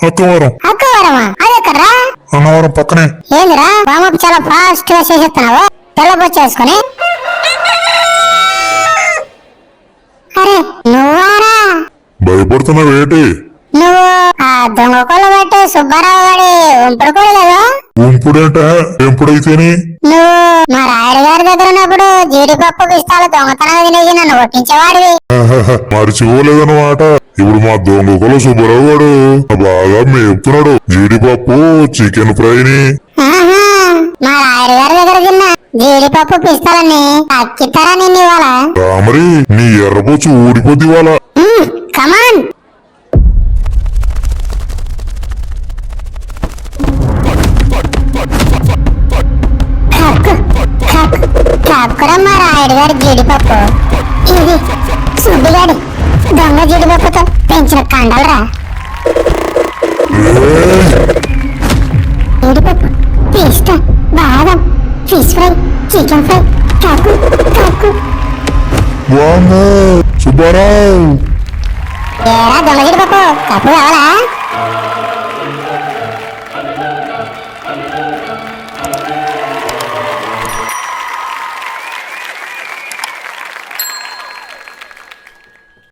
అక్కవరం. అక్కవరమా? అదెక్కడరా? అన్నవరం పక్కనే. ఏందిరా వామప్ చాలా ఫాస్ట్ గా చేసేస్తున్నావు? తెల్లబొచ్చేసుకుని. అరే నువ్వారా? భయపడుతున్నావేటి? నువ్వు ఆ దొంగ కొల్ల బట్టి సుబ్బారావు గారి ఉంపుడుకోలేదా? ఉంపుడేంట? ఎంపుడైతేని? నువ్వు మా రాయుడు గారి దగ్గర ఉన్నప్పుడు జీడిపప్పు పిస్తాలు దొంగతనంగా తినేసి నన్ను కొట్టించేవాడివి. మర్చిపోలేదన్నమాట. ఇప్పుడు మా దొంగకుల సుబ్బారావు గారు బాగా మేపుతున్నాడు జీడిపప్పు చికెన్ ఫ్రైని. మా రాయుడు గారి దగ్గర తిన్న జీడిపప్పు పిస్తాలని అక్కిస్తారా నిన్ను ఇవాళ? రామరి నీ ఎర్రబొచ్చు ఊడిపోద్ది ఇవాళ. కమాన్. కాకురా మా రాయుడు గారి జీడిపప్పు. ఇది సుబ్బిగాడి దొంగ జీడిపప్పుతో పెంచిన కండలరా. జీడిపప్పు, పిస్తా, బాదం, ఫిష్ ఫ్రై, చికెన్ ఫ్రై, కాకు కాకు. సుబ్బారావు ఏరా దొంగ జీడిపప్పు, కప్పు కావాలా?